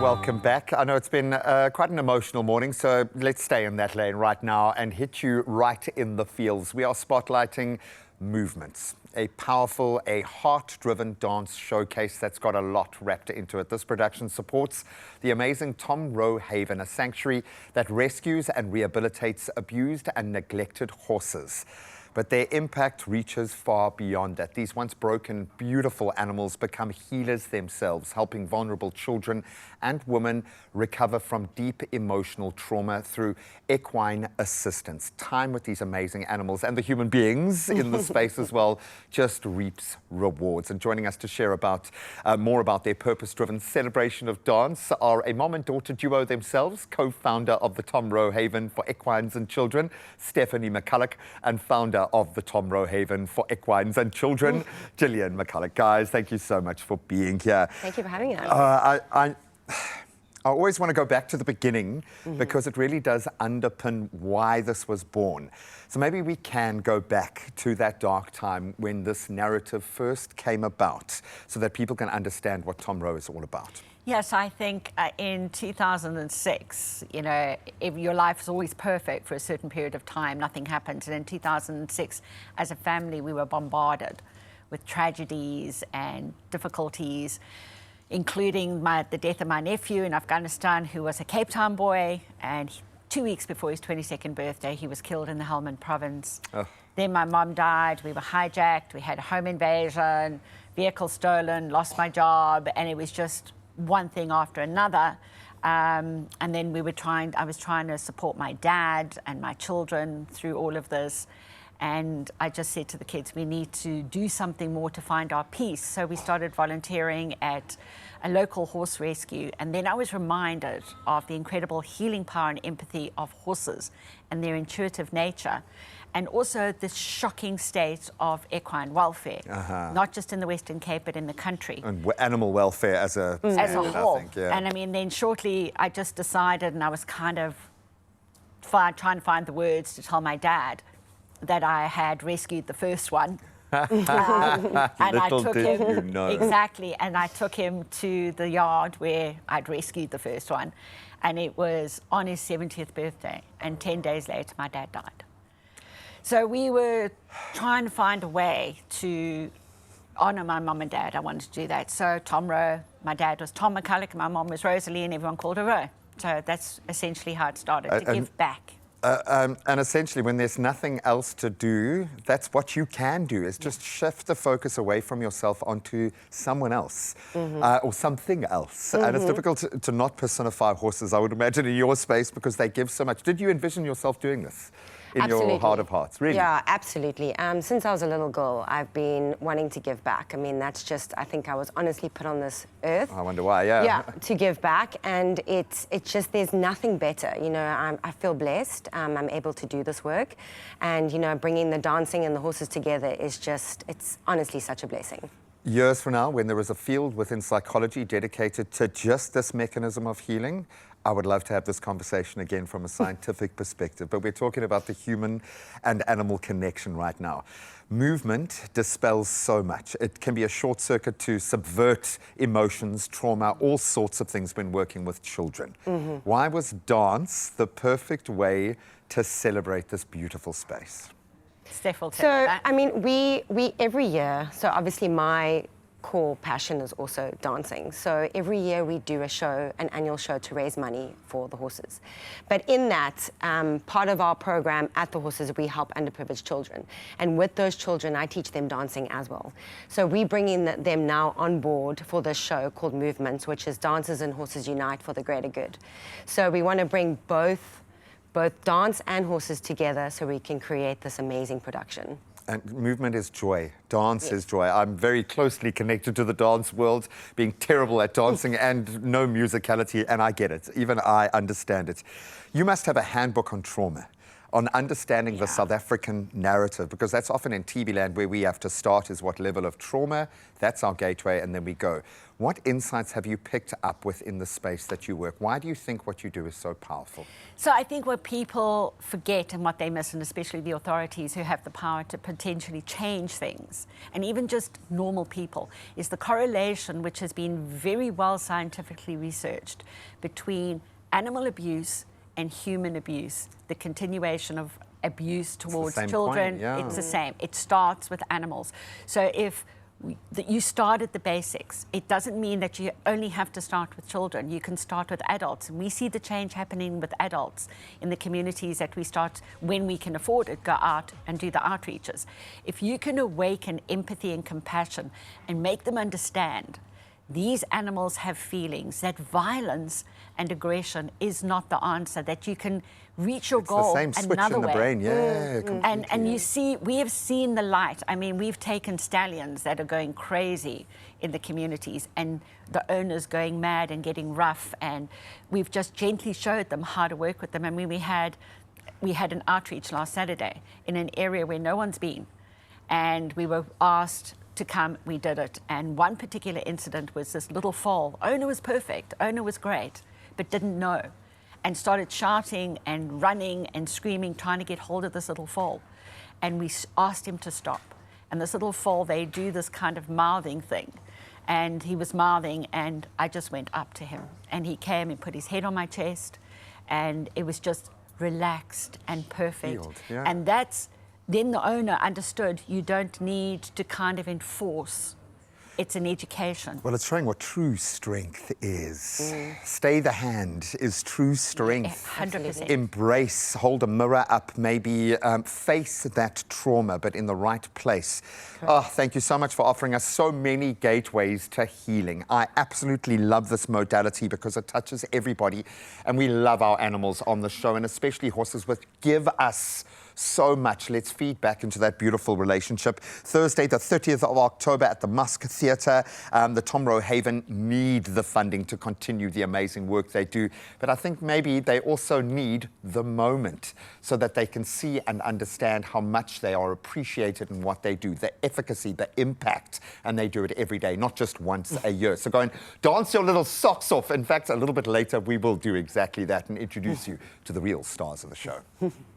Welcome back. I know it's been quite an emotional morning, so let's stay in that lane right now and hit you right in the feels. We are spotlighting movements, a powerful, a heart-driven dance showcase that's got a lot wrapped into it. This production supports the amazing Tom Rowe Haven, a sanctuary that rescues and rehabilitates abused and neglected horses. But their impact reaches far beyond that. These once broken, beautiful animals become healers themselves, helping vulnerable children and women recover from deep emotional trauma through equine assistance. Time with these amazing animals and the human beings in the space as well just reaps rewards. And joining us to share about more about their purpose-driven celebration of dance are a mom and daughter duo themselves, co-founder of the Tom Rowe Haven for Equines and Children, Stephanie McCulloch, and founder of the Tom Rowe Haven for Equines and Children, Gillian McCulloch. Guys, thank you so much for being here. Thank you for having us. I always want to go back to the beginning because it really does underpin why this was born. So maybe we can go back to that dark time when this narrative first came about so that people can understand what Tom Rowe is all about. Yes, I think in 2006, you know, if your life is always perfect for a certain period of time, nothing happens. And in 2006, as a family, we were bombarded with tragedies and difficulties, including the death of my nephew in Afghanistan, who was a Cape Town boy, and 2 weeks before his 22nd birthday, he was killed in the Helmand province. Oh. Then my mom died, we were hijacked, we had a home invasion, vehicle stolen, lost my job, and it was just one thing after another. And then I was trying to support my dad and my children through all of this. And I just said to the kids, we need to do something more to find our peace. So we started volunteering at a local horse rescue. And then I was reminded of the incredible healing power and empathy of horses and their intuitive nature. And also the shocking state of equine welfare, not just in the Western Cape, but in the country. And animal welfare as a whole. I think, yeah. And I mean, then shortly I just decided, and I was kind of trying to find the words to tell my dad that I had rescued the first one. And I took him, exactly, and I took him to the yard where I'd rescued the first one. And it was on his 70th birthday, and 10 days later, my dad died. So we were trying to find a way to honor my mum and dad. I wanted to do that. So Tom Rowe, my dad was Tom McCulloch, my mum was Rosalie, and everyone called her Rowe. So that's essentially how it started, to give back. And essentially, when there's nothing else to do, that's what you can do, is just shift the focus away from yourself onto someone else or something else. And it's difficult to not personify horses, I would imagine, in your space because they give so much. Did you envision yourself doing this in your heart of hearts? Really? Yeah, absolutely. Since I was a little girl, I've been wanting to give back. I mean, that's just, I think I was honestly put on this earth. I wonder why, yeah. Yeah, to give back. And it's just, there's nothing better. You know, I feel blessed. I'm able to do this work. And, you know, bringing the dancing and the horses together is just, it's honestly such a blessing. Years from now, when there is a field within psychology dedicated to just this mechanism of healing, I would love to have this conversation again from a scientific perspective, but we're talking about the human and animal connection right now. Movement dispels so much. It can be a short circuit to subvert emotions, trauma, all sorts of things when working with children. Why was dance the perfect way to celebrate this beautiful space? Steph will tell So, you that. I mean, we every year, so obviously my core passion is also dancing. So every year we do a show, an annual show to raise money for the horses. But in that, part of our program at the horses, we help underprivileged children. And with those children, I teach them dancing as well. So we bring in them now on board for this show called Movements, which is Dancers and Horses Unite for the Greater Good. So we want to bring both dance and horses together so we can create this amazing production. And movement is joy. Dance is joy. I'm very closely connected to the dance world, being terrible at dancing and no musicality, and I get it. Even I understand it. You must have a handbook on trauma. on understanding the Yeah. South African narrative, because that's often in TV land where we have to start is what level of trauma, that's our gateway, and then we go. What insights have you picked up within the space that you work? Why do you think what you do is so powerful? So I think what people forget and what they miss, and especially the authorities who have the power to potentially change things, and even just normal people, is the correlation, which has been very well scientifically researched, between animal abuse and human abuse, the continuation of abuse towards same children. point, yeah. It's the same. It starts with animals. So if you start at the basics, it doesn't mean that you only have to start with children. You can start with adults. And we see the change happening with adults in the communities that we start, when we can afford it, go out and do the outreaches. If you can awaken empathy and compassion and make them understand these animals have feelings, that violence and aggression is not the answer, that you can reach your goal the same switch another in the way. brain, yeah, completely. And you see, we have seen the light. I mean, we've taken stallions that are going crazy in the communities and the owners going mad and getting rough, and we've just gently showed them how to work with them. I mean, we had an outreach last Saturday in an area where no one's been, and we were asked to come, we did it. And one particular incident was this little foal. Owner was perfect, owner was great, but didn't know, and started shouting and running and screaming, trying to get hold of this little foal. And we asked him to stop. And this little foal, they do this kind of mouthing thing. And he was mouthing, and I just went up to him. And he came and put his head on my chest, and it was just relaxed and perfect. Healed, yeah. And then the owner understood you don't need to kind of enforce. It's an education. Well, it's showing what true strength is. Stay the hand is true strength. 100%. Embrace, hold a mirror up, maybe face that trauma, but in the right place. Oh, thank you so much for offering us so many gateways to healing. I absolutely love this modality because it touches everybody, and we love our animals on the show, and especially horses, which give us so much. Let's feed back into that beautiful relationship. Thursday, the 30th of October at the Musk Theatre. The Tom Rowe Haven need the funding to continue the amazing work they do. But I think maybe they also need the moment so that they can see and understand how much they are appreciated in what they do, the efficacy, the impact, and they do it every day, not just once a year. So go and dance your little socks off. In fact, a little bit later, we will do exactly that and introduce you to the real stars of the show.